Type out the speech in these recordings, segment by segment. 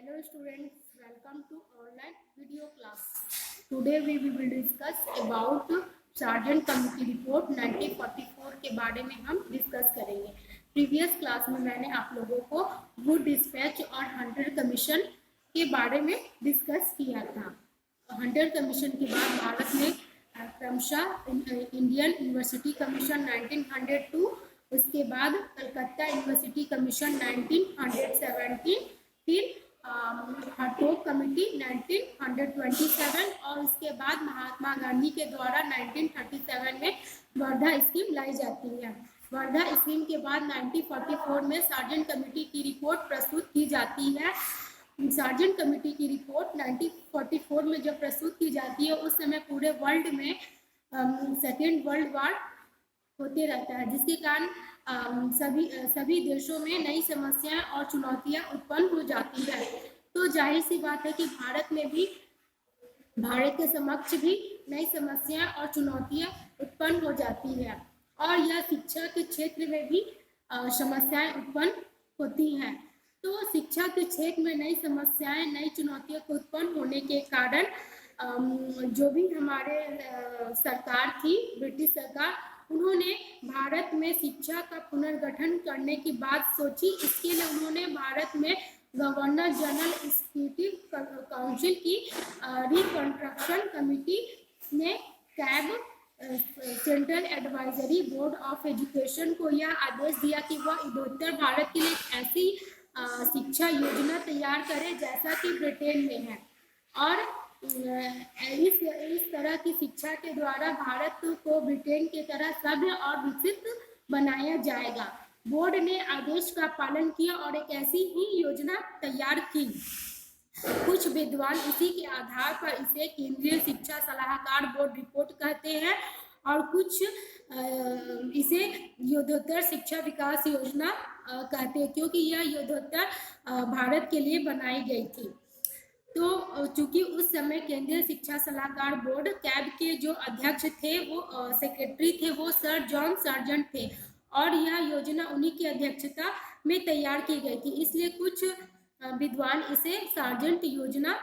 Hello students, welcome to online video class. Today we will discuss about Sargent Committee Report 1944 के बारे में हम discuss करेंगे। Previous class में मैंने आप लोगों को वुड डिस्पैच और हंटर कमीशन के बारे में डिस्कस किया था। हंटर कमीशन के बाद भारत ने क्रमशः इंडियन यूनिवर्सिटी कमीशन 1902, उसके बाद कलकत्ता यूनिवर्सिटी कमीशन 1917, फिर हटोग कमेटी 1927 और उसके बाद महात्मा गांधी के द्वारा 1937 में वर्धा स्कीम लाई जाती है। वर्धा स्कीम के बाद 1944 में सार्जेंट कमेटी की रिपोर्ट प्रस्तुत की जाती है। सार्जेंट कमेटी की रिपोर्ट 1944 में जब प्रस्तुत की जाती है उस समय पूरे वर्ल्ड में सेकेंड वर्ल्ड वॉर होते रहता है, जिसके कारण सभी देशों में नई समस्याएं और चुनौतियां उत्पन्न हो जाती है। तो जाहिर सी बात है कि भारत के समक्ष भी नई समस्याएं और चुनौतियां उत्पन्न हो जाती है और यह शिक्षा के क्षेत्र में भी समस्याएं उत्पन्न होती हैं। तो शिक्षा के क्षेत्र में नई समस्याएं, नई चुनौतियों को उत्पन्न होने के कारण जो भी हमारे सरकार थी, ब्रिटिश सरकार, उन्होंने भारत में शिक्षा का पुनर्गठन करने की बात सोची। इसके लिए उन्होंने भारत में गवर्नर जनरल एग्जीक्यूटिव काउंसिल की रिकंस्ट्रक्शन कमेटी ने cab central advisory board of education को यह आदेश दिया कि वह उत्तर भारत के लिए एक ऐसी शिक्षा योजना तैयार करे जैसा कि ब्रिटेन में है और इस तरह की शिक्षा के द्वारा भारत को ब्रिटेन की तरह सभ्य और विकसित बनाया जाएगा। बोर्ड ने आदेश का पालन किया और एक ऐसी ही योजना तैयार की। कुछ विद्वान इसी के आधार पर इसे केंद्रीय शिक्षा सलाहकार बोर्ड रिपोर्ट कहते हैं और कुछ इसे युद्धोत्तर शिक्षा विकास योजना कहते हैं, क्योंकि यह युद्धोत्तर भारत के लिए बनाई गई थी। तो चूंकि उस समय केंद्रीय शिक्षा सलाहकार बोर्ड कैब के जो अध्यक्ष थे, वो सेक्रेटरी थे, वो सर जॉन सार्जेंट थे और यह योजना उन्हीं की अध्यक्षता में तैयार की गई थी। इसलिए कुछ विद्वान इसे सार्जेंट योजना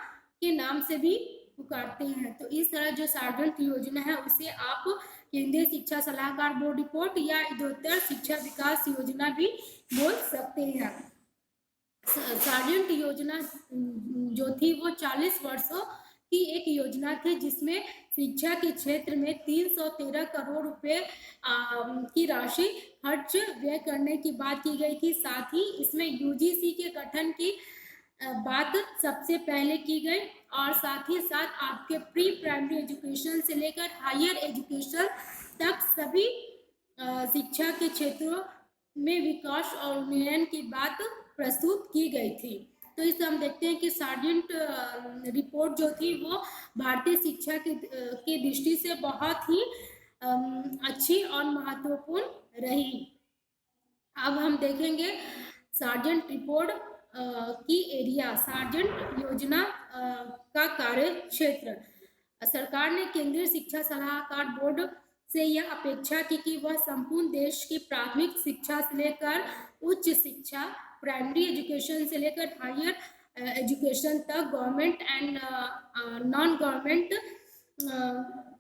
के नाम से भी पुकारते हैं। तो इस तरह जो सार्जेंट योजना है उसे आप केंद्रीय शिक्षा सलाहकार बोर्ड रिपोर्ट या युद्धोत्तर शिक्षा विकास योजना भी बोल सकते हैं। सार्जेंट योजना जो थी वो 40 वर्षों की एक योजना थी, जिसमें शिक्षा के क्षेत्र में 313 करोड़ रुपए की राशि खर्च व्यय करने की बात की गई थी। साथ ही इसमें यूजीसी के गठन की बात सबसे पहले की गई और साथ ही साथ आपके प्री प्राइमरी एजुकेशन से लेकर हायर एजुकेशन तक सभी शिक्षा के क्षेत्रों में विकास और उन्नयन की बात प्रस्तुत की गई थी। तो इस हम देखते हैं कि सार्जेंट रिपोर्ट जो थी वो भारतीय शिक्षा की दृष्टि से बहुत ही अच्छी और महत्वपूर्ण रही। अब हम देखेंगे सार्जेंट रिपोर्ट की एरिया, सार्जेंट योजना का कार्य क्षेत्र। सरकार ने केंद्रीय शिक्षा सलाहकार बोर्ड से यह अपेक्षा की कि वह संपूर्ण देश की प्राथमिक शिक्षा से लेकर उच्च शिक्षा, प्राइमरी एजुकेशन से लेकर हायर एजुकेशन तक गवर्नमेंट एंड नॉन गवर्नमेंट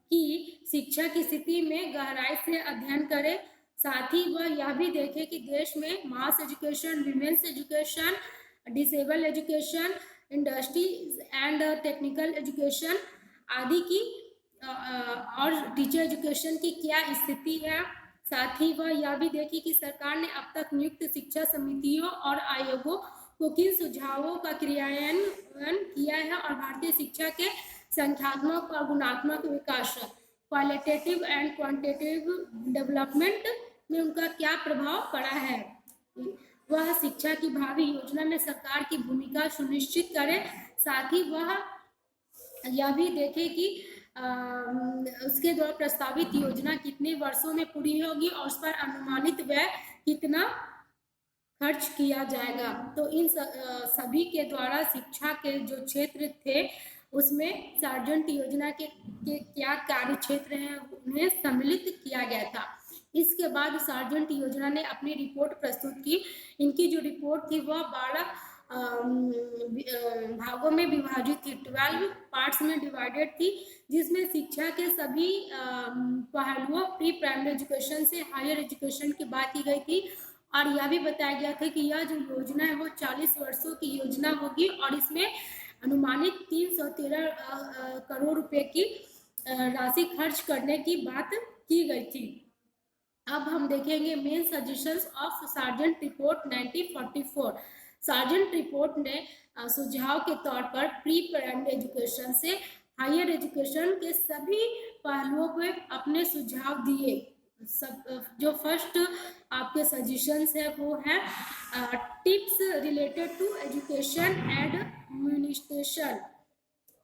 की शिक्षा की स्थिति में गहराई से अध्ययन करे। साथ ही वह यह भी देखे कि देश में मास education, women's education, disable education, industries and technical education आदि की और टीचर एजुकेशन की क्या स्थिति है। साथ ही वह यह भी देखी कि सरकार ने अब तक नियुक्त शिक्षा समितियों और आयोगों को किन सुझावों का क्रियान्वयन किया है और भारतीय शिक्षा के संख्यात्मक और गुणात्मक विकास, क्वालिटेटिव एंड क्वांटिटेटिव डेवलपमेंट में उनका क्या प्रभाव पड़ा है। वह शिक्षा की भावी योजना में सरकार की भूमिका सुनिश्चित करे। साथ ही वह यह भी देखे कि उसके द्वारा प्रस्तावित योजना कितने वर्षों में पूरी होगी और उस पर अनुमानित व्यय कितना खर्च किया जाएगा। तो इन सभी के द्वारा शिक्षा के जो क्षेत्र थे उसमें सार्जेंट योजना के क्या कार्य क्षेत्र हैं उन्हें सम्मिलित किया गया था। इसके बाद सार्जेंट योजना ने अपनी रिपोर्ट प्रस्तुत की। इनकी जो रिपोर्ट थी वह 12 भागों में विभाजित थी, 12 पार्ट्स में डिवाइडेड थी, जिसमें शिक्षा के सभी पहलुओं प्री प्राइमरी एजुकेशन से हायर एजुकेशन की बात की गई थी। और यह भी बताया गया था कि यह जो योजना है वो 40 वर्षों की योजना होगी और इसमें अनुमानित 313 करोड़ रुपए की राशि खर्च करने की बात की गई थी। अब हम देखेंगे main suggestions of sergeant report 1944। Sergeant report ने सुझाव के तौर पर प्री प्राइमरी एजुकेशन से हायर एजुकेशन के सभी पहलुओं पर अपने सुझाव दिए। सब जो फर्स्ट आपके सजेशंस है वो है tips related to education and administration,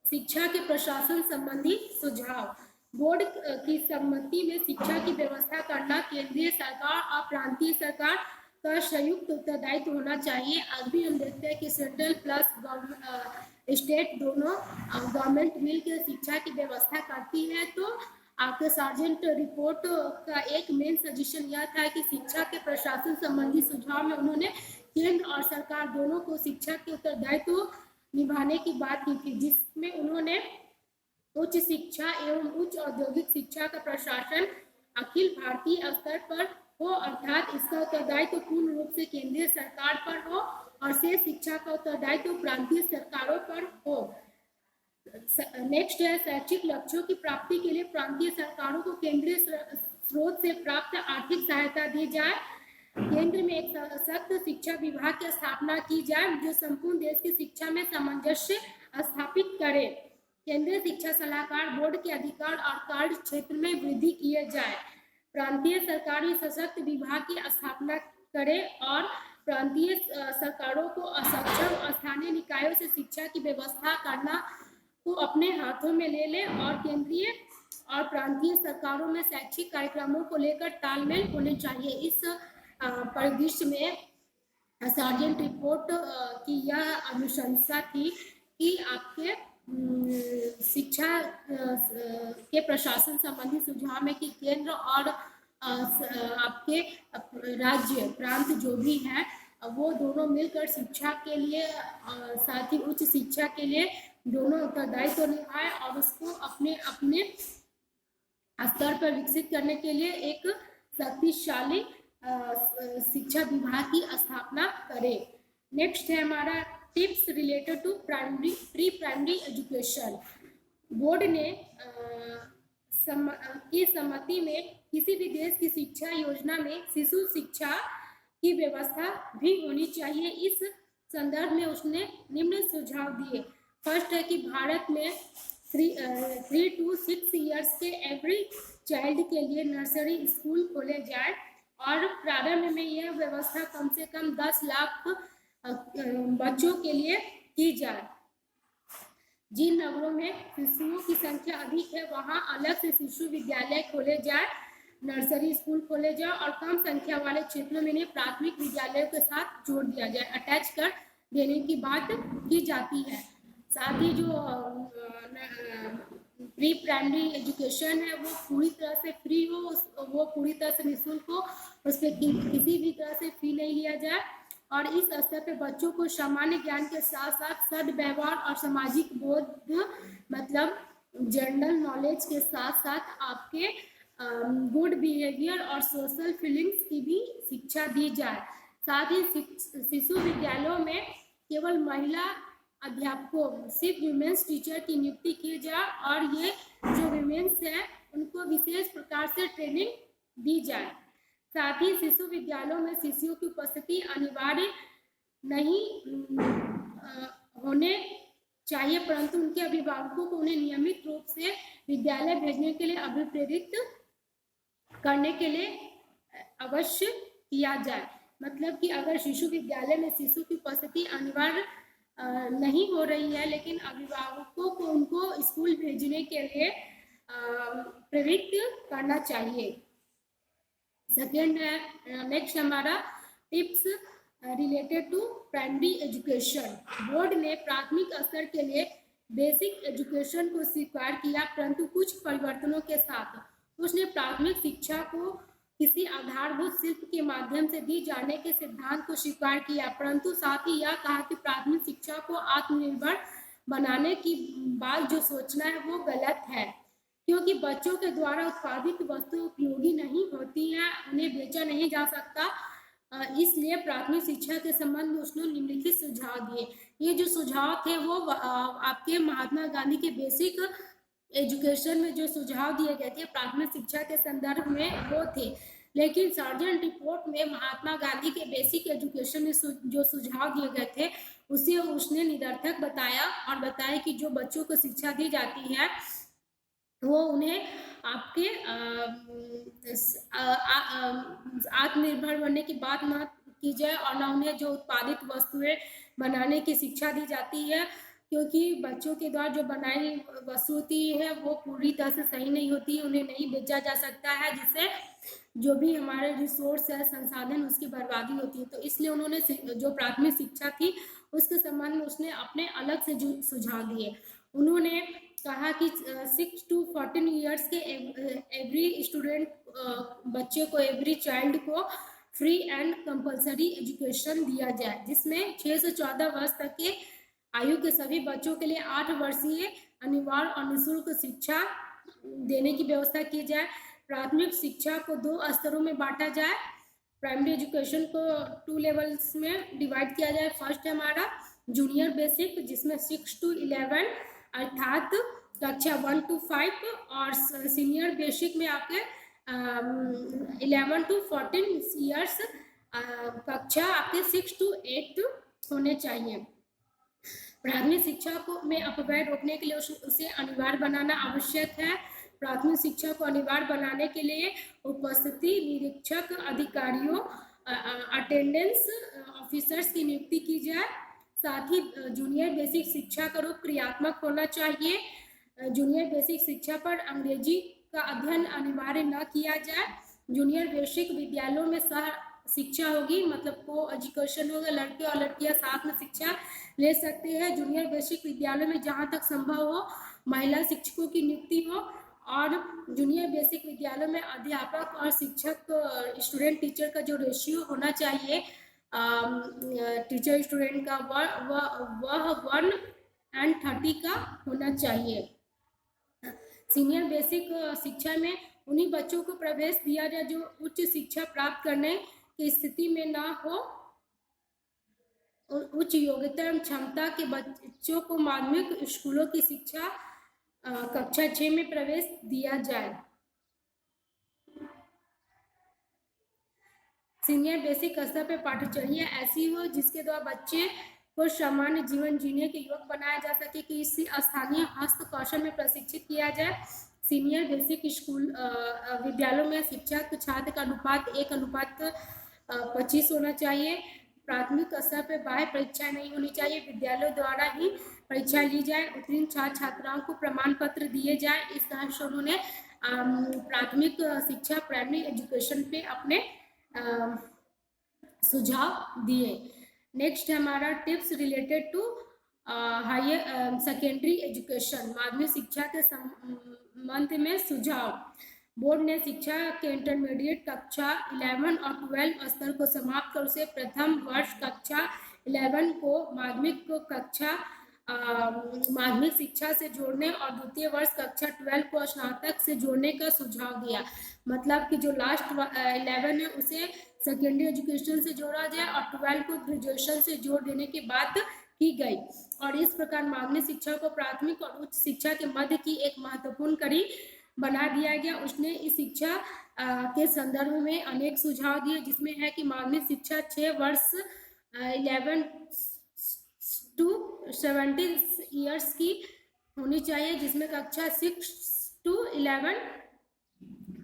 शिक्षा के प्रशासन संबंधी सुझाव। बोर्ड की सम्मति में शिक्षा की व्यवस्था करना केंद्रीय सरकार और प्रांतीय सरकार का संयुक्त उत्तरदायित्व होना चाहिए। अभी हम देखते हैं कि सेंट्रल प्लस स्टेट दोनों गवर्नमेंट मिलकर शिक्षा की व्यवस्था करती है। तो आपके सार्जेंट रिपोर्ट का एक मेन सजेशन यह था कि शिक्षा के प्रशासन संबंधी सुझाव में उन्होंने केंद्र और सरकार दोनों को शिक्षा के उत्तरदायित्व निभाने की बात की थी, जिसमें उन्होंने उच्च शिक्षा एवं उच्च औद्योगिक शिक्षा का प्रशासन अखिल भारतीय स्तर पर हो, अर्थात इसका उत्तरदायित्व पूर्ण रूप से केंद्रीय सरकार पर हो और शेष शिक्षा का उत्तरदायित्व प्रांतीय सरकारों पर हो। नेक्स्ट है शैक्षिक लक्ष्यों की प्राप्ति के लिए प्रांतीय सरकारों को केंद्रीय स्रोत से प्राप्त आर्थिक सहायता दी जाए। केंद्र में एक सशक्त शिक्षा विभाग की स्थापना की जाए जो संपूर्ण देश की शिक्षा में सामंजस्य स्थापित करे। केंद्रीय शिक्षा सलाहकार बोर्ड के अधिकार और कार्य क्षेत्र में वृद्धि किए जाए। प्रांतीय सरकारी सशक्त विभाग की स्थापना करे और प्रांतीय सरकारों को असक्षम स्थानीय निकायों से शिक्षा की व्यवस्था करना को अपने हाथों में ले ले और केंद्रीय और प्रांतीय सरकारों में शैक्षिक कार्यक्रमों को लेकर तालमेल होने चाहिए। इस परिदृश्य में सार्जेंट रिपोर्ट की यह अनुशंसा थी कि आपके शिक्षा के प्रशासन संबंधी सुझाव में कि केंद्र और आपके राज्य प्रांत जो भी हैं वो दोनों मिलकर शिक्षा के लिए साथ ही उच्च शिक्षा के लिए दोनों उत्तरदायित्व निभाए और उसको अपने अपने स्तर पर विकसित करने के लिए एक शक्तिशाली शिक्षा विभाग की स्थापना करे। नेक्स्ट है हमारा tips related to pre primary education. Board ने की सम्मति में किसी भी देश की शिक्षा योजना में शिशु शिक्षा की व्यवस्था भी होनी चाहिए। इस संदर्भ में उसने निम्न सुझाव दिए। फर्स्ट है कि भारत में 3 to 6 ईयर्स के एवरी चाइल्ड के लिए नर्सरी स्कूल खोले जाए और प्रारंभ में यह व्यवस्था कम से कम 10 लाख बच्चों के लिए की जाए। जिन नगरों में शिशुओं की संख्या अधिक है वहां अलग से शिशु विद्यालय खोले जाए, नर्सरी स्कूल खोले जाए और कम संख्या वाले क्षेत्रों में इन्हें प्राथमिक विद्यालयों के साथ जोड़ दिया जाए, अटैच कर देने की बात की जाती है। साथ ही जो प्री प्राइमरी एजुकेशन है वो पूरी तरह से फ्री हो, वो पूरी तरह से निःशुल्क हो, उस पर किसी भी तरह से फी नहीं लिया जाए और इस स्तर पे बच्चों को सामान्य ज्ञान के साथ साथ सद्व्यवहार और सामाजिक बोध मतलब जनरल नॉलेज के साथ साथ आपके गुड बिहेवियर और सोशल फीलिंग्स की भी शिक्षा दी जाए। साथ ही शिशु विद्यालयों में केवल महिला अध्यापकों सिर्फ विमेंस टीचर की नियुक्ति की जाए और ये जो विमेंस है उनको विशेष प्रकार से ट्रेनिंग दी जाए। साथ ही शिशु विद्यालयों में शिशुओं की उपस्थिति अनिवार्य नहीं होने चाहिए, परंतु उनके अभिभावकों को उन्हें नियमित रूप से विद्यालय भेजने के लिए अभिप्रेरित करने के लिए अवश्य किया जाए। मतलब कि अगर शिशु विद्यालय में शिशु की उपस्थिति अनिवार्य नहीं हो रही है लेकिन अभिभावकों को उनको स्कूल भेजने के लिए प्रेरित करना चाहिए। सेकेंड है नेक्स्ट हमारा tips related to primary education. Board ने प्राथमिक स्तर के लिए बेसिक एजुकेशन को स्वीकार किया, परंतु कुछ परिवर्तनों के साथ उसने प्राथमिक शिक्षा को किसी आधारभूत शिल्प के माध्यम से दी जाने के सिद्धांत को स्वीकार किया, परंतु साथ ही यह कहा कि प्राथमिक शिक्षा को आत्मनिर्भर बनाने की बात जो सोचना है वो गलत है, क्योंकि बच्चों के द्वारा उत्पादित वस्तु उपयोगी नहीं होती है, उन्हें बेचा नहीं जा सकता। इसलिए प्राथमिक शिक्षा के संबंध में उसने निम्नलिखित सुझाव दिए। ये जो सुझाव थे वो आपके महात्मा गांधी के बेसिक एजुकेशन में जो सुझाव दिए गए थे प्राथमिक शिक्षा के संदर्भ में वो थे, लेकिन सार्जेंट रिपोर्ट में महात्मा गांधी के बेसिक एजुकेशन में जो सुझाव दिए गए थे उसे उसने निरर्थक बताया और बताया कि जो बच्चों को शिक्षा दी जाती है वो उन्हें आपके आत्मनिर्भर बनने की बात न की जाए और न उन्हें जो उत्पादित वस्तुएं बनाने की शिक्षा दी जाती है, क्योंकि बच्चों के द्वारा जो बनाई वस्तु होती है वो पूरी तरह से सही नहीं होती, उन्हें नहीं बेचा जा सकता है, जिससे जो भी हमारे रिसोर्स है संसाधन उसकी बर्बादी होती है। तो इसलिए उन्होंने जो प्राथमिक शिक्षा थी उसके संबंध में उसने अपने अलग से जो सुझाव दिए। उन्होंने कहा कि 6 to 14 ईयर्स के एवरी स्टूडेंट बच्चे को, एवरी चाइल्ड को फ्री एंड कंपलसरी एजुकेशन दिया जाए, जिसमें 6 से 14 वर्ष तक के आयु के सभी बच्चों के लिए 8 वर्षीय अनिवार्य और निःशुल्क शिक्षा देने की व्यवस्था की जाए। प्राथमिक शिक्षा को 2 स्तरों में बांटा जाए। प्राइमरी एजुकेशन को 2 लेवल्स में डिवाइड किया जाए। फर्स्ट है हमारा जूनियर बेसिक, जिसमें 6 to 11 अर्थात कक्षा 1 to 5, और सीनियर बेसिक में आपके 11 to 14 ईयर्स कक्षा आपके 6 to 8 होने चाहिए। प्राथमिक शिक्षा को में अपव्यय रोकने के लिए उसे अनिवार्य बनाना आवश्यक है। प्राथमिक शिक्षा को अनिवार्य बनाने के लिए उपस्थिति निरीक्षक अधिकारियों, अटेंडेंस ऑफिसर्स की नियुक्ति की जाए। साथ ही जूनियर बेसिक शिक्षा का रूप क्रियात्मक होना चाहिए। जूनियर बेसिक शिक्षा पर अंग्रेजी का अध्ययन अनिवार्य न किया जाए। जूनियर बेसिक विद्यालयों में सह शिक्षा होगी, मतलब को एजुकेशन होगा, लड़के और लड़कियां साथ में शिक्षा ले सकते हैं। जूनियर बेसिक विद्यालय में जहां तक संभव हो महिला शिक्षकों की नियुक्ति हो, और जूनियर बेसिक विद्यालय में अध्यापक और शिक्षक स्टूडेंट टीचर का जो रेशियो होना चाहिए टीचर स्टूडेंट का वह 1:30 का होना चाहिए। सीनियर बेसिक शिक्षा में उन्हीं बच्चों को प्रवेश दिया जाए जो उच्च शिक्षा प्राप्त करने की स्थिति में ना हो। उच्च योग्यता एवं क्षमता के बच्चों को माध्यमिक स्कूलों की शिक्षा कक्षा 6 में प्रवेश दिया जाए। सीनियर बेसिक स्तर पर पाठ्यचर्या ऐसी हो जिसके द्वारा बच्चे को सामान्य जीवन जीने के योग्य बनाया जा सके, कि इसी स्थानीय हस्त कौशल में प्रशिक्षित किया जाए। सीनियर बेसिक स्कूल विद्यालयों में शिक्षक छात्र का अनुपात 1:25 होना चाहिए। प्राथमिक स्तर पर बाह्य परीक्षा नहीं होनी चाहिए, विद्यालयों द्वारा ही परीक्षा ली जाए। उत्तीर्ण छात्र छात्राओं को प्रमाण पत्र दिए जाए। इस तरह से उन्होंने प्राथमिक शिक्षा प्राइमरी एजुकेशन पे अपने सुझाव दिए। नेक्स्ट हमारा tips related to higher secondary education, माध्यमिक शिक्षा के संबंध में सुझाव। बोर्ड ने शिक्षा के इंटरमीडिएट कक्षा 11 और 12 स्तर को समाप्त कर उसे प्रथम वर्ष कक्षा 11 को माध्यमिक शिक्षा से जोड़ने और द्वितीय वर्ष कक्षा 12 को स्नातक से जोड़ने का सुझाव दिया। मतलब कि जो लास्ट 11 है उसे सेकेंडरी एजुकेशन से जोड़ा जाए और 12 को ग्रेजुएशन से जोड़ देने की बात की गई, और इस प्रकार माध्यमिक शिक्षा को प्राथमिक और उच्च शिक्षा के मध्य की एक महत्वपूर्ण कड़ी बना दिया गया। उसने इस शिक्षा के संदर्भ में अनेक सुझाव दिए, जिसमें है कि माध्यमिक शिक्षा 6 वर्ष 11 to 17 ईयर्स की होनी चाहिए, जिसमें कक्षा 6 to 11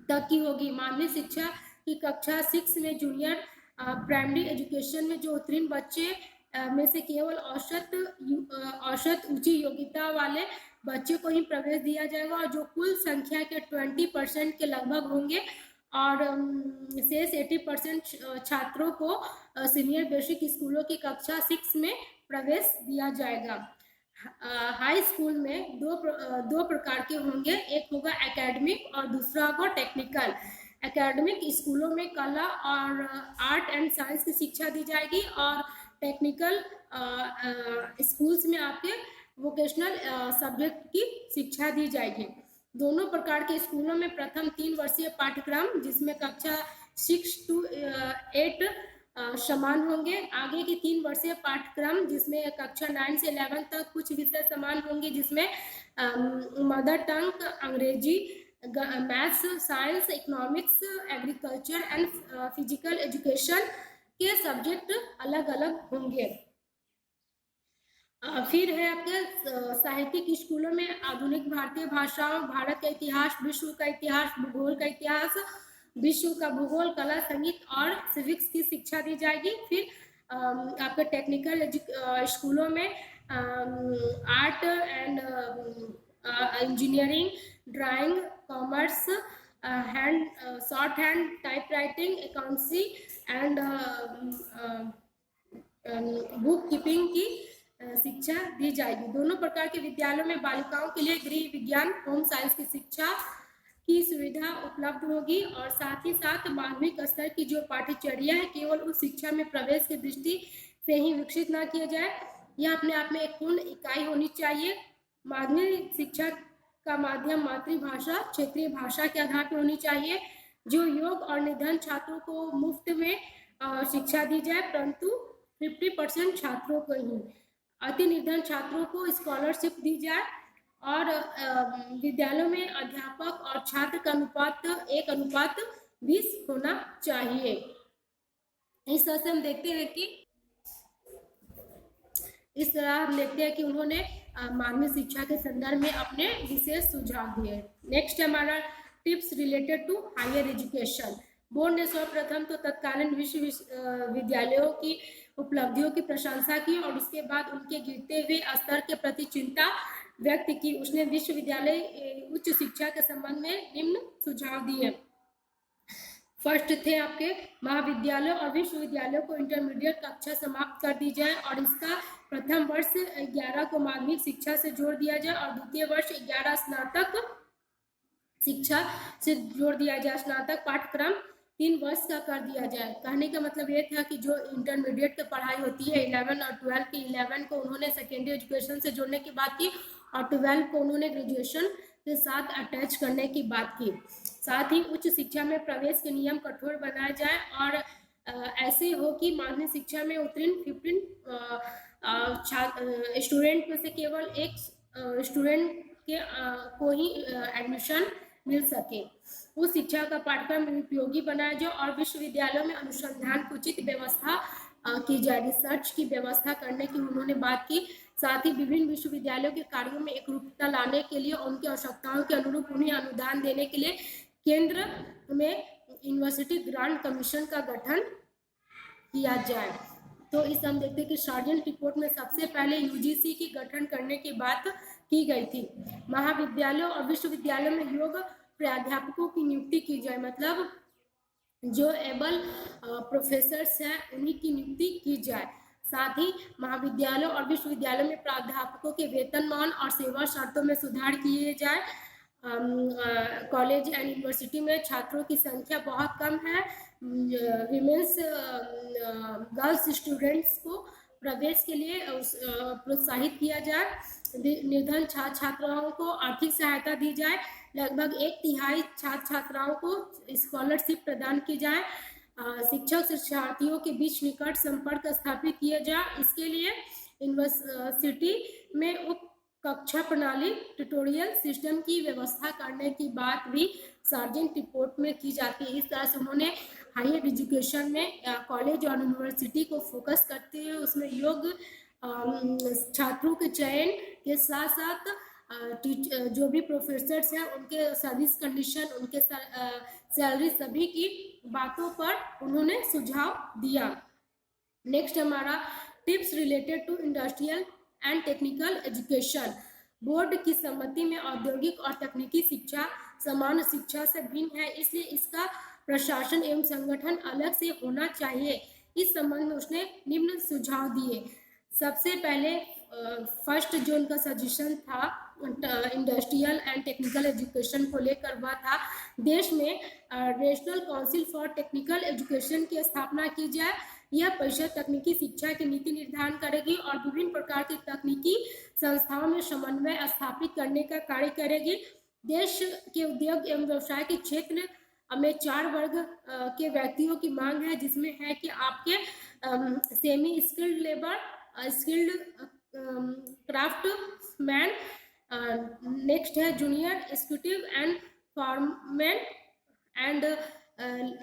तक की होगी। माध्यमिक शिक्षा की कक्षा 6 में जूनियर प्राइमरी एजुकेशन में जो उत्तीर्ण बच्चे में से केवल औसत ऊंची योग्यता वाले बच्चे को ही प्रवेश दिया जाएगा, और जो कुल संख्या के 20% के लगभग होंगे, और शेष 80% छात्रों को सीनियर बेसिक स्कूलों की कक्षा 6 में प्रवेश दिया जाएगा। हाई स्कूल में दो प्रकार के होंगे, एक होगा एकेडमिक और दूसरा होगा टेक्निकल। एकेडमिक स्कूलों में कला और आर्ट एंड साइंस की शिक्षा दी जाएगी और टेक्निकल स्कूल्स में आपके वोकेशनल सब्जेक्ट की शिक्षा दी जाएगी। दोनों प्रकार के स्कूलों में प्रथम 3 वर्षीय पाठ्यक्रम जिसमें कक्षा 6 to 8 समान होंगे। आगे की 3 वर्षीय पाठ्यक्रम जिसमें कक्षा 9 से 11 तक कुछ विषय समान होंगे, जिसमें मदर टंग अंग्रेजी, maths, science, economics, agriculture and physical education के सब्जेक्ट अलग अलग होंगे। फिर है आपके साहित्यिक स्कूलों में आधुनिक भारतीय भाषाओं, भारत का इतिहास, विश्व का इतिहास, भूगोल का इतिहास, विश्व का भूगोल, कला, संगीत और सिविक्स की शिक्षा दी जाएगी। फिर आपके टेक्निकल स्कूलों में art and engineering, drawing, commerce, hand short hand, type writing, accountancy and book keeping की शिक्षा दी जाएगी। दोनों प्रकार के विद्यालयों में बालिकाओं के लिए गृह विज्ञान, होम साइंस की शिक्षा की सुविधा उपलब्ध होगी और साथ ही साथ माध्यमिक स्तर की जो पाठ्यचर्या है केवल उस शिक्षा में प्रवेश की दृष्टि से ही विकसित ना किया जाए, यह अपने आप में एक पूर्ण इकाई होनी चाहिए। माध्यमिक शिक्षा का माध्यम मातृभाषा, क्षेत्रीय भाषा के आधार पर होनी चाहिए। जो योग्य और निर्धन छात्रों को मुफ्त में शिक्षा दी जाए, परंतु 50% छात्रों को ही, अति निर्धन छात्रों को स्कॉलरशिप दी जाए और विद्यालयों में अध्यापक और छात्र का अनुपात 1:20 होना चाहिए। इस तरह से हम देखते हैं कि उन्होंने मानवीय शिक्षा के संदर्भ में अपने विशेष सुझाव दिए। नेक्स्ट हमारा tips related to higher education. Board ने सर्वप्रथम तो तत्कालीन विश्वविद्यालयों की उपलब्धियों की प्रशंसा की और उसके बाद उनके गिरते हुए स्तर के प्रति चिंता व्यक्त की। उसने विश्वविद्यालय उच्च शिक्षा के संबंध में निम्न सुझाव दिए। फर्स्ट थे आपके महाविद्यालय और विश्वविद्यालयों को इंटरमीडिएट कक्षा समाप्त कर दी जाए और इसका प्रथम वर्ष 11 को माध्यमिक शिक्षा से जोड़ दिया जाए और द्वितीय वर्ष 11 स्नातक शिक्षा से जोड़ दिया जाए। स्नातक पाठ्यक्रम 3 वर्ष का कर दिया जाए। कहने का मतलब ये था कि जो इंटरमीडिएट की पढ़ाई होती है 11 और 12 की, 11 को उन्होंने सेकेंडरी एजुकेशन से जोड़ने की बात की और 12 को उन्होंने ग्रेजुएशन के साथ अटैच करने की बात की। साथ ही उच्च शिक्षा में प्रवेश के नियम कठोर बनाए जाए और ऐसे हो कि माध्यमिक शिक्षा में उत्तीर्ण 15 स्टूडेंट में से केवल एक स्टूडेंट के को ही एडमिशन मिल सके। उस शिक्षा का पाठ्यक्रम उपयोगी बनाया जाए और विश्वविद्यालयों में अनुसंधान की उचित व्यवस्था की जाए। रिसर्च की व्यवस्था करने की उन्होंने बात की। साथ ही विभिन्न विश्वविद्यालयों के कार्यों में एकरूपता लाने के लिए उनकी आवश्यकताओं के अनुरूप उन्हें अनुदान देने के लिए केंद्र में यूनिवर्सिटी ग्रांट कमीशन का गठन किया जाए। तो इस हम देखते हैं कि सार्जेंट रिपोर्ट में सबसे पहले यूजीसी की गठन करने की बात की गई थी। महाविद्यालयों और विश्वविद्यालयों में योग्य प्राध्यापकों की नियुक्ति की जाए, मतलब जो एबल प्रोफेसर्स हैं उन्हीं की नियुक्ति की जाए। साथ ही महाविद्यालयों और विश्वविद्यालयों में प्राध्यापकों के वेतनमान और सेवा शर्तों में सुधार किए जाए। कॉलेज एंड यूनिवर्सिटी में छात्रों की संख्या बहुत कम है। विमेंस गर्ल्स स्टूडेंट्स को प्रवेश के लिए प्रोत्साहित किया जाए। निर्धन छात्र छात्राओं को आर्थिक सहायता दी जाए। लगभग 1/3 छात्र छात्राओं को स्कॉलरशिप प्रदान की जाए। शिक्षक शिक्षार्थियों के बीच निकट संपर्क स्थापित किया जाए। इसके लिए यूनिवर्सिटी में उप कक्षा प्रणाली ट्यूटोरियल सिस्टम की व्यवस्था करने की बात भी सार्जेंट रिपोर्ट में की जाती है। इस तरह से उन्होंने हायर एजुकेशन में कॉलेज और यूनिवर्सिटी को फोकस करते हुए उसमें योग्य छात्रों के चयन के साथ साथ जो भी प्रोफेसर्स हैं उनके सर्विस कंडीशन, उनके सैलरी, सभी की बातों पर उन्होंने सुझाव दिया। नेक्स्ट हमारा tips related to industrial and technical education. Board की सम्मति में औद्योगिक और तकनीकी शिक्षा सामान्य शिक्षा से भिन्न है, इसलिए इसका प्रशासन एवं संगठन अलग से होना चाहिए। इस संबंध में उसने निम्न सुझाव दिए। सबसे पहले फर्स्ट जो उनका सजेशन था इंडस्ट्रियल एंड टेक्निकल एजुकेशन को लेकर वह था देश में national council for technical education की स्थापना की जाए। यह परिषद तकनीकी शिक्षा की नीति निर्धारण करेगी और विभिन्न प्रकार की तकनीकी संस्थाओं में समन्वय स्थापित करने का कार्य करेगी। देश के उद्योग एवं व्यवसाय के क्षेत्र में 4 वर्ग के व्यक्तियों की मांग है, जिसमें है कि आपके semi skilled labour, skilled craftsman, next है junior executive and foreman, and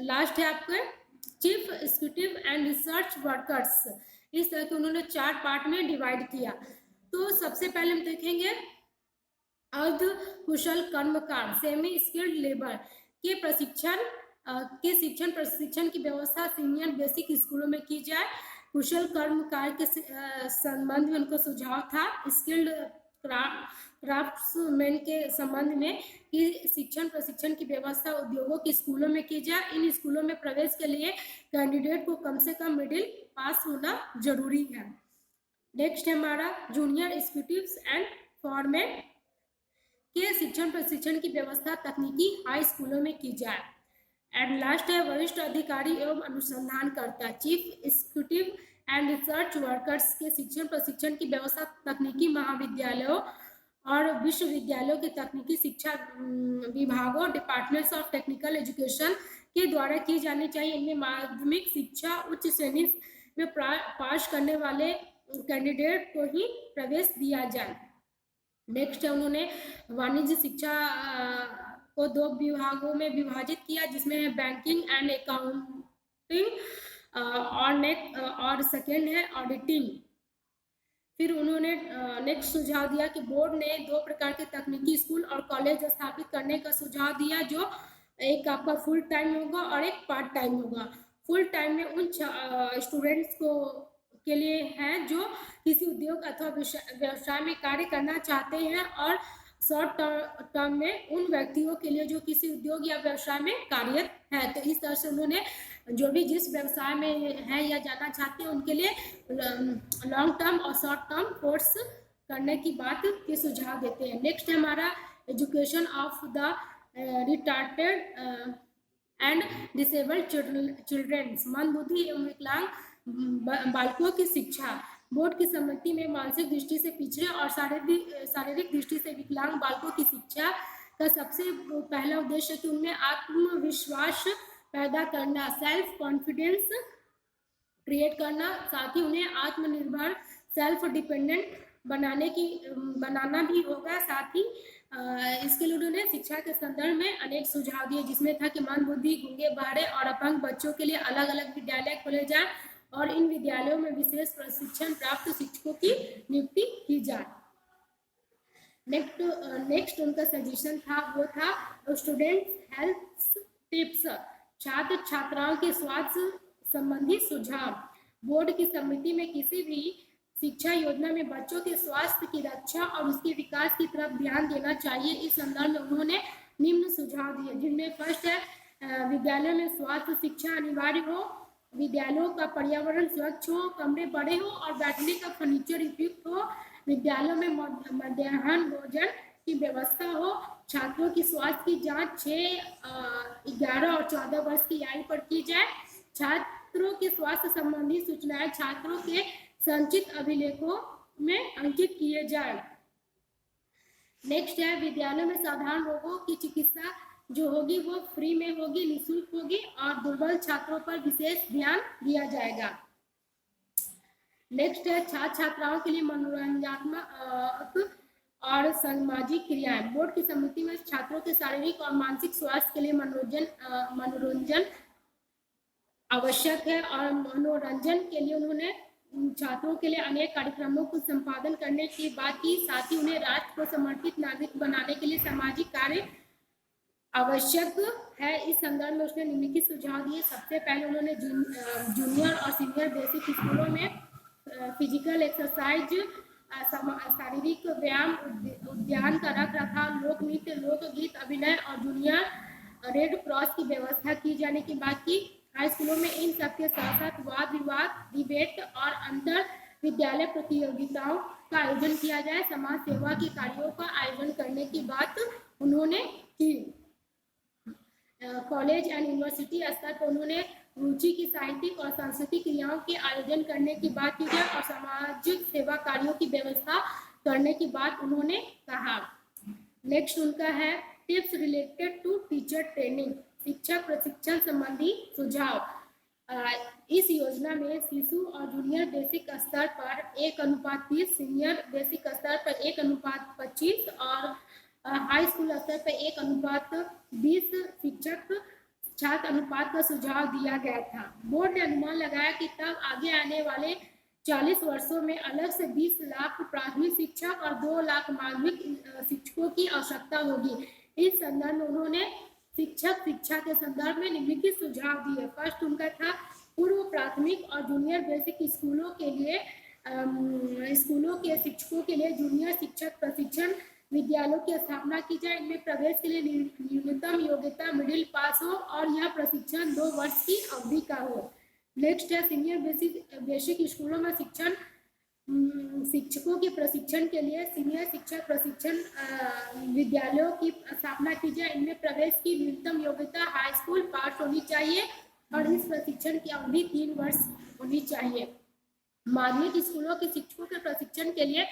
last है आपका chief executive and research workers. इस तरह के उन्होंने 4 पार्ट में डिवाइड किया। तो सबसे पहले हम देखेंगे अर्ध कुशल कर्मकार सेमी स्किल्ड लेबर के प्रशिक्षण की व्यवस्था सीनियर बेसिक स्कूलों में की जाए। कुशल कर्मकार के संबंध में उनको सुझाव था स्किल्ड क्राफ्ट्समैन के संबंध में कि शिक्षण प्रशिक्षण की व्यवस्था उद्योगों के स्कूलों में की जाए। इन स्कूलों में प्रवेश के लिए कैंडिडेट को कम से कम मिडिल पास होना जरूरी है। नेक्स्ट है हमारा जूनियर एग्जीक्यूटिव्स एंड फॉरमैन के शिक्षण प्रशिक्षण की व्यवस्था तकनीकी हाई स्कूलों में की जाए। एंड लास्ट है वरिष्ठ अधिकारी एवं अनुसंधानकर्ता chief executive and research workers के शिक्षण प्रशिक्षण की व्यवस्था तकनीकी महाविद्यालयों और विश्वविद्यालयों के तकनीकी शिक्षा विभागों डिपार्टमेंट्स ऑफ टेक्निकल एजुकेशन के द्वारा की जानी चाहिए। इनमें माध्यमिक शिक्षा उच्च श्रेणी में पास करने वाले कैंडिडेट को ही प्रवेश दिया जाए। नेक्स्ट है उन्होंने वाणिज्य शिक्षा को 2 विभागों में विभाजित किया, जिसमें है बैंकिंग एंड अकाउंटिंग और सेकेंड है ऑडिटिंग। फिर उन्होंने नेक्स्ट सुझाव दिया कि बोर्ड ने 2 प्रकार के तकनीकी स्कूल और कॉलेज स्थापित करने का सुझाव दिया, जो एक आपका फुल टाइम होगा और एक पार्ट टाइम होगा। फुल टाइम में उन स्टूडेंट्स को के लिए है जो किसी उद्योग अथवा व्यवसाय में कार्य करना चाहते हैं, और शॉर्ट टर्म में उन व्यक्तियों के लिए जो किसी उद्योग या व्यवसाय में कार्यरत है। तो इस तरह से उन्होंने जो भी जिस व्यवसाय में है या जाना चाहते हैं उनके लिए लॉन्ग टर्म और शॉर्ट टर्म कोर्स करने की बात के सुझाव देते हैं। नेक्स्ट है हमारा education of the retarded and disabled childrens मंदबुद्धि एवं विकलांग बालकों की शिक्षा। बोर्ड की सम्मति में मानसिक दृष्टि से पिछड़े और शारीरिक दृष्टि से विकलांग बालकों की शिक्षा का सबसे पहला उद्देश्य है कि उनमें आत्मविश्वास पैदा करना, सेल्फ कॉन्फिडेंस क्रिएट करना, साथ ही उन्हें आत्मनिर्भर सेल्फ डिपेंडेंट बनाना भी होगा। साथ ही इसके लिए उन्होंने शिक्षा के संदर्भ में अनेक सुझाव दिए, जिसमें था कि मंदबुद्धि, गूंगे, बहरे और अपंग बच्चों के लिए अलग अलग विद्यालय खोले जाए और इन विद्यालयों में विशेष प्रशिक्षण प्राप्त शिक्षकों की नियुक्ति की जाए। नेक्स्ट उनका सजेशन था वो था स्टूडेंट हेल्थ टिप्स, छात्र छात्राओं के स्वास्थ्य संबंधी सुझाव। बोर्ड की समिति में किसी भी शिक्षा योजना में बच्चों के स्वास्थ्य की रक्षा और उसके विकास की तरफ ध्यान देना चाहिए। इस संदर्भ में उन्होंने निम्न सुझाव दिए, जिनमें फर्स्ट है विद्यालयों में स्वास्थ्य शिक्षा अनिवार्य हो, विद्यालयों का पर्यावरण स्वच्छ हो, कमरे बड़े हो और बैठने का फर्नीचर उपयुक्त हो, विद्यालयों में मध्याह्न भोजन की व्यवस्था हो, छात्रों की स्वास्थ्य की जांच 6, 11 और 14 वर्ष की आयु पर की जाए, छात्रों के स्वास्थ्य संबंधी सूचनाएं छात्रों के संचित अभिलेखों में अंकित किए जाए। नेक्स्ट है विद्यालयों में साधारण रोगों की चिकित्सा जो होगी वो फ्री में होगी, निःशुल्क होगी और दुर्बल छात्रों पर विशेष ध्यान दिया जाएगा। नेक्स्ट है छात्र छात्राओं के लिए मनोरंजनात्मक और सामाजिक क्रियाएं। बोर्ड की समिति में छात्रों के शारीरिक और मानसिक स्वास्थ्य के लिए मनोरंजन आवश्यक है और मनोरंजन के लिए उन्होंने छात्रों के लिए अनेक कार्यक्रमों को संपादन करने की बात की। साथ ही उन्हें राष्ट्र को समर्पित नागरिक बनाने के लिए सामाजिक कार्य आवश्यक है। इस संदर्भ में उसने निम्नलिखित सुझाव दिए। सबसे पहले उन्होंने जूनियर और सीनियर बेसिक स्कूलों में फिजिकल एक्सरसाइज, शारीरिक व्यायाम, उद्यान का रख रखाव, लोक नृत्य, लोकगीत, अभिनय और जूनियर रेड क्रॉस की व्यवस्था की जाने की बात की। हाई स्कूलों में इन सबके साथ साथ वाद विवाद, डिबेट और अंतर विद्यालय प्रतियोगिताओं का आयोजन किया जाए। समाज सेवा के कार्यों का आयोजन करने की बात उन्होंने की। कॉलेज एंड यूनिवर्सिटी स्तर पर उन्होंने रुचि की साहित्यिक और सांस्कृतिक क्रियाओं के आयोजन करने की बात की है और सामाजिक सेवा कार्यों की व्यवस्था करने की बात उन्होंने कहा। नेक्स्ट उनका है tips related to teacher training, शिक्षक प्रशिक्षण संबंधी सुझाव। इस योजना में शिशु और जूनियर बेसिक स्तर पर 1:30, सीनियर बेसिक स्तर पर 1:25 और हाई स्कूल स्तर पर 1:20 शिक्षक छात्र अनुपात का सुझाव दिया गया था। बोर्ड ने अनुमान लगाया कि तब आगे आने वाले 40 वर्षों में अलग से 20 लाख प्राथमिक शिक्षक और 2 लाख माध्यमिक शिक्षकों की आवश्यकता होगी। इस संदर्भ में उन्होंने शिक्षक शिक्षा के संदर्भ में निम्नलिखित सुझाव दिए। फर्स्ट उनका था पूर्व प्राथमिक और जूनियर बेसिक स्कूलों के लिए स्कूलों के शिक्षकों के लिए जूनियर शिक्षक प्रशिक्षण विद्यालयों की स्थापना की जाए। इनमें प्रवेश के लिए न्यूनतम योग्यता मिडिल पास हो और यह प्रशिक्षण 2 वर्ष की अवधि का हो। नेक्स्ट है सीनियर बेसिक स्कूलों में शिक्षकों के प्रशिक्षण के लिए सीनियर शिक्षक प्रशिक्षण विद्यालयों की स्थापना की जाए। इनमें प्रवेश की न्यूनतम योग्यता हाई स्कूल पास होनी चाहिए और इस प्रशिक्षण की अवधि 3 वर्ष होनी चाहिए। माध्यमिक स्कूलों के शिक्षकों के प्रशिक्षण के लिए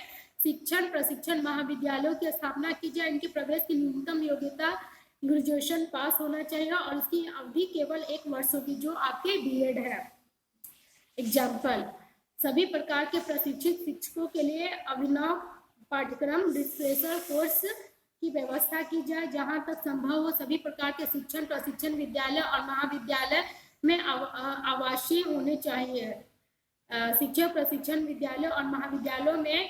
शिक्षण प्रशिक्षण महाविद्यालयों की स्थापना की जाए। इनके प्रवेश की न्यूनतम योग्यता ग्रेजुएशन पास होना चाहिए और इसकी अवधि केवल 1 वर्ष होगी, जो आपके बीएड है। एग्जाम्पल, सभी प्रकार के प्रशिक्षित शिक्षकों के लिए अभिनव पाठ्यक्रम रिफ्रेशर कोर्स की व्यवस्था की जाए। जहां तक संभव हो सभी प्रकार के शिक्षण प्रशिक्षण विद्यालय और महाविद्यालय में आवासीय होने चाहिए। शिक्षक प्रशिक्षण विद्यालय और महाविद्यालयों में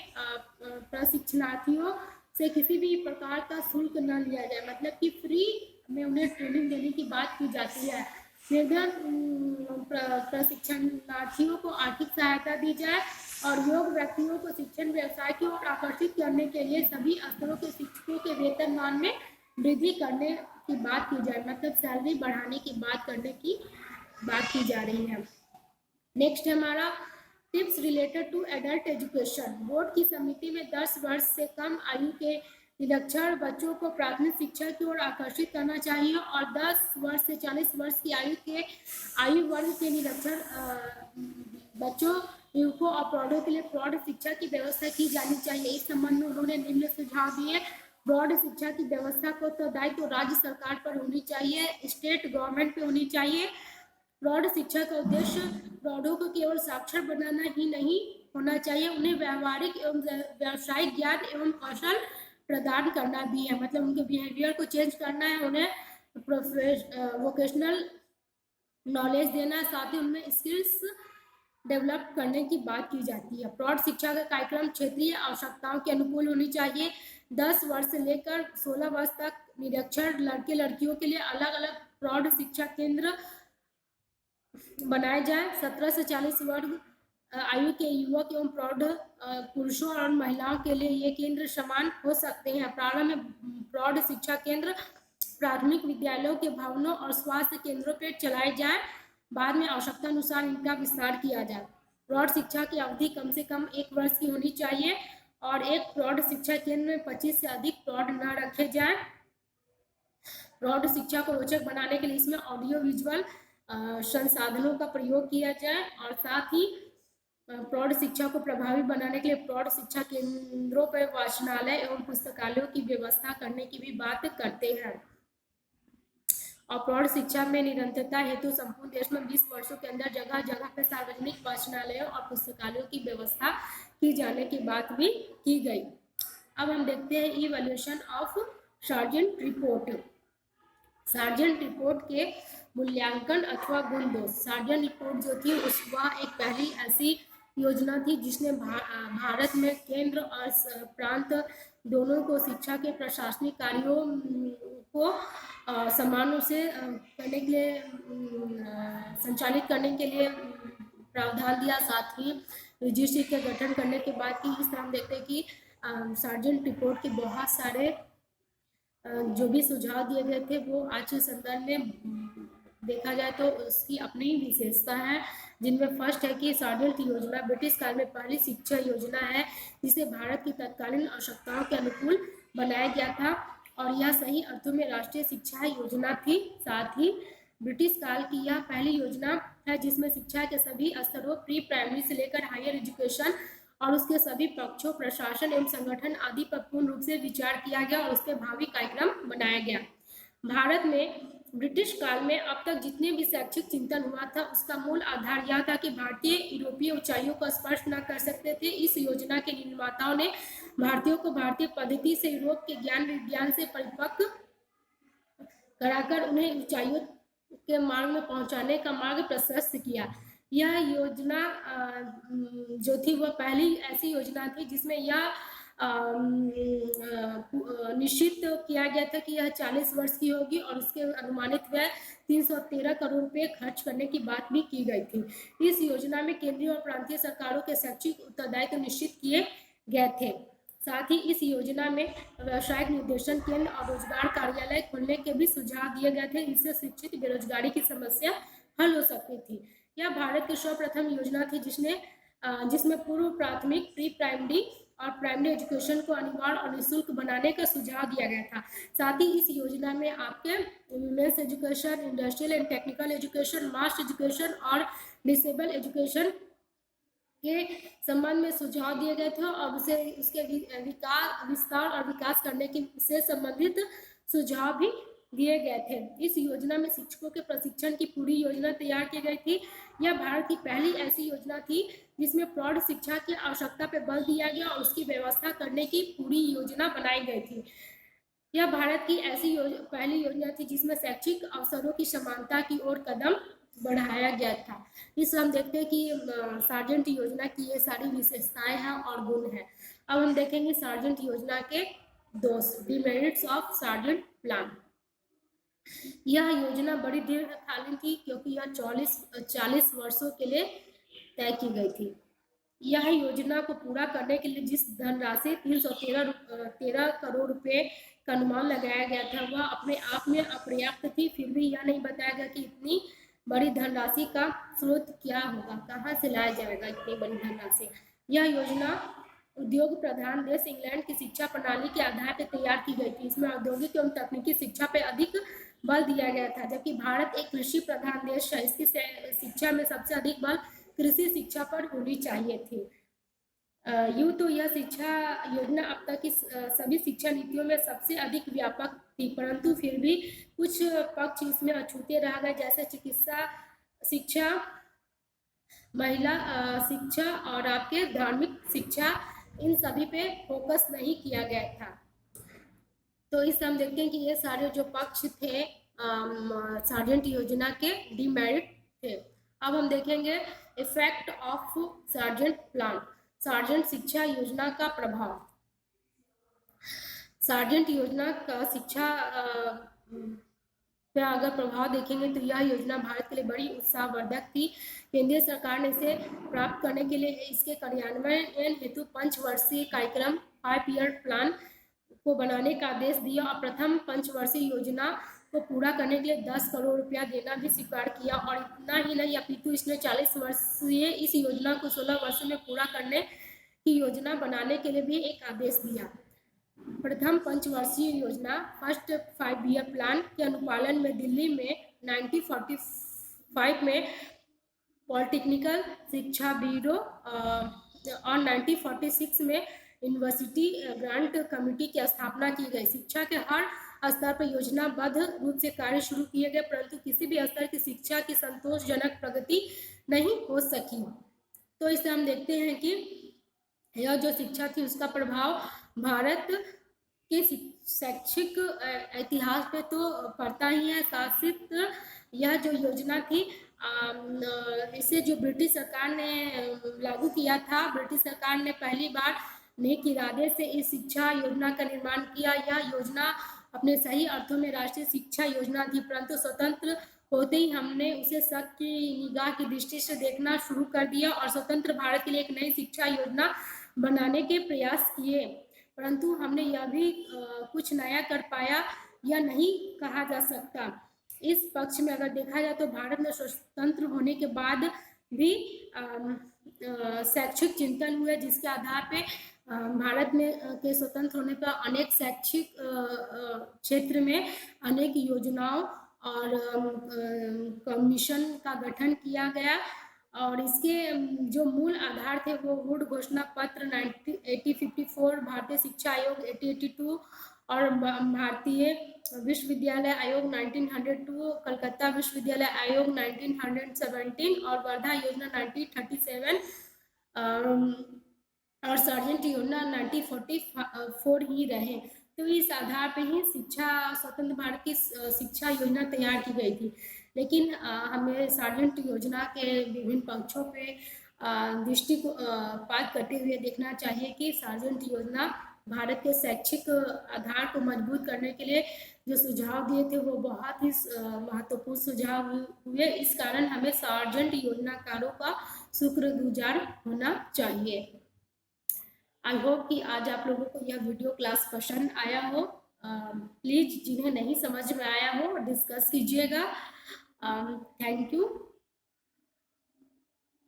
प्रशिक्षणार्थियों से किसी भी प्रकार का शुल्क न लिया जाए, मतलब कि फ्री में उन्हें ट्रेनिंग देने की बात की जाती है। निर्धन प्रशिक्षणार्थियों को आर्थिक सहायता दी जाए और योग्य व्यक्तियों को शिक्षण व्यवसाय की ओर आकर्षित करने के लिए सभी स्तरों के शिक्षकों के वेतनमान में वृद्धि करने की बात की जाए, मतलब सैलरी बढ़ाने की बात करने की बात की जा रही है। नेक्स्ट हमारा tips related to adult education. Board की समिति में 10 वर्ष से कम आयु के निरक्षर बच्चों को प्राथमिक शिक्षा की ओर आकर्षित करना चाहिए और 10 वर्ष से 40 वर्ष की आयु वर्ग के निरक्षर बच्चों, युवकों और प्रौढ़ों के लिए प्रौढ़ शिक्षा की व्यवस्था की जानी चाहिए। इस संबंध में उन्होंने निम्न सुझाव दिए। प्रौढ़ शिक्षा की व्यवस्था को तो दायित्व राज्य सरकार पर होनी चाहिए, स्टेट गवर्नमेंट पे होनी चाहिए। प्रौढ़ शिक्षा का उद्देश्य प्रौढ़ों को केवल साक्षर बनाना ही नहीं होना चाहिए, उन्हें व्यवहारिक एवं व्यावसायिक ज्ञान एवं कौशल प्रदान करना भी है, मतलब उनके बिहेवियर को चेंज करना है, उन्हें वोकेशनल नॉलेज देना, साथ ही उनमें स्किल्स डेवलप करने की बात की जाती है। प्रौढ़ शिक्षा का कार्यक्रम क्षेत्रीय आवश्यकताओं के अनुकूल होनी चाहिए। 10 वर्ष से लेकर 16 वर्ष तक निरक्षर लड़के लड़कियों के लिए अलग अलग प्रौढ़ शिक्षा केंद्र बनाए जाए। 17 से 40 वर्ग आयु के युवक एवं प्रौढ़ पुरुषों और महिलाओं के लिए ये केंद्र समान हो सकते हैं। प्रारंभ में प्रौढ़ शिक्षा केंद्र प्राथमिक विद्यालयों के भवनों और स्वास्थ्य केंद्रों पर चलाए जाएं, बाद में आवश्यकता अनुसार इनका विस्तार किया जाए। प्रौढ़ शिक्षा की अवधि कम से कम 1 वर्ष की होनी चाहिए और एक प्रौढ़ शिक्षा केंद्र में 25 से अधिक प्रौढ़ न रखे जाएं। प्रौढ़ शिक्षा को रोचक बनाने के लिए इसमें ऑडियो विजुअल संसाधनों का प्रयोग किया जाए और साथ ही प्रौढ़ शिक्षा को प्रभावी बनाने के लिए प्रौढ़ शिक्षा केंद्रों पर वाचनालय एवं पुस्तकालयों की व्यवस्था करने की भी बात करते हैं। और प्रौढ़ शिक्षा में निरंतरता हेतु संपूर्ण देश में 20 वर्षों के अंदर जगह जगह पर सार्वजनिक वाचनालयों और पुस्तकालयों की व्यवस्था की जाने की बात भी की गई। अब हम देखते हैं evaluation of sergeant report. Sergeant report के मूल्यांकन अथवा गुण दोष। सार्जेंट रिपोर्ट जो थी वह एक पहली ऐसी योजना थी जिसने भारत में केंद्र और प्रांत दोनों को शिक्षा के प्रशासनिक कार्यों को समान रूप से करने के लिए संचालित करने के लिए प्रावधान दिया, साथ ही रजिस्ट्री के गठन करने के बाद की इस तरह हम देखते हैं कि सार्जेंट रिपोर्ट के बहुत सारे जो भी सुझाव दिए गए थे वो आज के संदर्भ में देखा जाए तो उसकी अपनी विशेषता है, जिनमें फर्स्ट है कि सार्जेंट योजना ब्रिटिश काल में पहली शिक्षा योजना है जिसे भारत की तत्कालीन आवश्यकताओं के अनुकूल बनाया गया था और यह सही अर्थों में राष्ट्रीय शिक्षा योजना थी। साथ ही ब्रिटिश काल की यह पहली योजना है जिसमें शिक्षा के सभी स्तरों प्री प्राइमरी से लेकर हायर एजुकेशन और उसके सभी पक्षों, प्रशासन एवं संगठन आदि पर पूर्ण रूप से विचार किया गया और उस पर भावी कार्यक्रम बनाया गया। भारत में ब्रिटिश काल में अब तक जितने भी शैक्षिक चिंतन हुआ था उसका मूल आधार यह था कि भारतीय यूरोपीय ऊंचाइयों को स्पर्श न कर सकते थे। इस योजना के निर्माताओं ने भारतीयों को भारतीय पद्धति से यूरोप के ज्ञान विज्ञान से परिपक्व कराकर उन्हें ऊंचाइयों के मार्ग में पहुंचाने का मार्ग प्रशस्त किया। यह योजना जो थी वह पहली ऐसी योजना थी जिसमें यह निश्चित किया गया था कि यह 40 वर्ष की होगी और उसके अनुमानित व्यय 313 करोड़ रुपए खर्च करने की बात भी की गई थी। इस योजना में केंद्रीय और प्रांतीय सरकारों के शैक्षिक उत्तरदायित्व निश्चित किए गए थे। साथ ही इस योजना में व्यावसायिक निर्देशन केंद्र और रोजगार कार्यालय खोलने के भी सुझाव दिए गए थे। इससे शिक्षित बेरोजगारी की समस्या हल हो सकती थी। यह भारत की सर्वप्रथम योजना थी जिसमें पूर्व प्राथमिक, प्री प्राइमरी और प्राइमरी एजुकेशन को अनिवार्य और निःशुल्क बनाने का सुझाव दिया गया था। साथ ही इस योजना में आपके women's education, industrial and technical education, mass education और डिसेबल एजुकेशन के संबंध में सुझाव दिए गए थे और उसके विस्तार और विकास करने की से संबंधित सुझाव भी दिए गए थे। इस योजना में शिक्षकों के प्रशिक्षण की पूरी योजना तैयार की गई थी। यह भारत की पहली ऐसी योजना थी जिसमें प्रौढ़ शिक्षा की आवश्यकता पर बल दिया गया और उसकी व्यवस्था करने की पूरी योजना बनाई गई थी। यह भारत की ऐसी पहली योजना थी जिसमें शैक्षिक अवसरों की समानता की ओर कदम बढ़ाया गया था। इस हम देखते हैं कि सार्जेंट योजना की ये सारी विशेषताएं हैं और गुण हैं। अब हम देखेंगे सार्जेंट योजना के दोष, डिमेरिट्स ऑफ सार्जेंट प्लान। यह योजना बड़ी दीर्घकालीन थी क्योंकि यह 40 वर्षों के लिए तय की गई थी। यह योजना को पूरा करने के लिए जिस धनराशि 313 करोड़ रुपए का अनुमान लगाया गया था वह अपने आप में अपर्याप्त थी। फिर भी यह नहीं बताया गया कि इतनी बड़ी धनराशि का स्रोत क्या होगा, कहाँ से लाया जाएगा इतनी बड़ी धनराशि। यह योजना उद्योग प्रधान देश इंग्लैंड की शिक्षा प्रणाली के आधार पर तैयार की गई थी। इसमें औद्योगिक एवं तकनीकी शिक्षा पर अधिक बल दिया गया था, जबकि भारत एक कृषि प्रधान देश है। इसकी शिक्षा में सबसे अधिक बल कृषि शिक्षा पर होनी चाहिए थी। यूँ तो यह शिक्षा योजना अब तक की सभी शिक्षा नीतियों में सबसे अधिक व्यापक थी, परंतु फिर भी कुछ पक्ष इसमें अछूते रह गए, जैसे चिकित्सा शिक्षा, महिला शिक्षा और आपके धार्मिक शिक्षा, इन सभी पे फोकस नहीं किया गया था। तो इस हम देखते हैं कि ये सारे जो पक्ष थे सार्जेंट योजना के डिमेरिट थे। अब हम देखेंगे effect of sergeant plan, sergeant शिक्षा योजना का प्रभाव। सार्जेंट योजना का शिक्षा पे अगर प्रभाव देखेंगे तो यह योजना भारत के लिए बड़ी उत्साहवर्धक थी। केंद्रीय सरकार ने इसे प्राप्त करने के लिए इसके कार्यान्वयन हेतु 5 वर्षीय कार्यक्रम 5 ईयर प्लान को बनाने का आदेश दिया और प्रथम 5 वर्षीय योजना को पूरा करने के लिए 10 करोड़ रुपया देना भी स्वीकार किया। और इतना ही नहीं अपितु इसने 40 वर्षीय इस योजना को 16 वर्षों में पूरा करने की योजना बनाने के लिए भी एक आदेश दिया। प्रथम 5 वर्षीय योजना फर्स्ट 5 ईयर प्लान के अनुपालन में दिल्ली में 1945 में पॉलिटेक्निकल शिक्षा ब्यूरो और 1946 में यूनिवर्सिटी ग्रांट कमेटी की स्थापना की गई। शिक्षा के हर स्तर पर योजनाबद्ध रूप से कार्य शुरू किए गए, परंतु किसी भी स्तर की शिक्षा की संतोषजनक प्रगति नहीं हो सकी। तो इससे हम देखते हैं कि यह जो शिक्षा थी उसका प्रभाव भारत के शैक्षिक इतिहास पे तो पड़ता ही है। शासित यह जो योजना थी इसे जो ब्रिटिश सरकार ने लागू किया था, ब्रिटिश सरकार ने पहली बार नेक इरादे से इस शिक्षा योजना का निर्माण किया। यह योजना अपने सही अर्थों में राष्ट्रीय शिक्षा योजना थी, परंतु स्वतंत्र होते ही हमने उसे सबकी निगाह की दृष्टि से देखना शुरू कर दिया और स्वतंत्र भारत के लिए एक नई शिक्षा योजना बनाने के प्रयास किए, परंतु हमने यह भी कुछ नया कर पाया यह नहीं कहा जा सकता। इस पक्ष में अगर देखा जाए तो भारत में स्वतंत्र होने के बाद भी शैक्षिक चिंतन हुए, जिसके आधार पे भारत में के स्वतंत्र होने पर अनेक शैक्षिक क्षेत्र में अनेक योजनाओं और कमीशन का गठन किया गया। और इसके जो मूल आधार थे वो वुड घोषणा पत्र 1854, भारतीय शिक्षा आयोग 1882 और भारतीय विश्वविद्यालय आयोग 1902, कलकत्ता विश्वविद्यालय आयोग 1917 और वर्धा योजना 1937 और सार्जेंट योजना 1944 ही रहे। तो इस आधार पर ही शिक्षा स्वतंत्र भारत की शिक्षा योजना तैयार की गई थी। लेकिन हमें सार्जेंट योजना के विभिन्न पक्षों पे दृष्टिपात करते हुए देखना चाहिए कि सार्जेंट योजना भारत के शैक्षिक आधार को मजबूत करने के लिए जो सुझाव दिए थे वो बहुत ही महत्वपूर्ण सुझाव हुए। इस कारण हमें सार्जेंट योजनाकारों का शुक्रगुजार होना चाहिए। आई होप कि आज आप लोगों को यह वीडियो क्लास पसंद आया हो। प्लीज़ जिन्हें नहीं समझ में आया हो डिस्कस कीजिएगा। Thank you.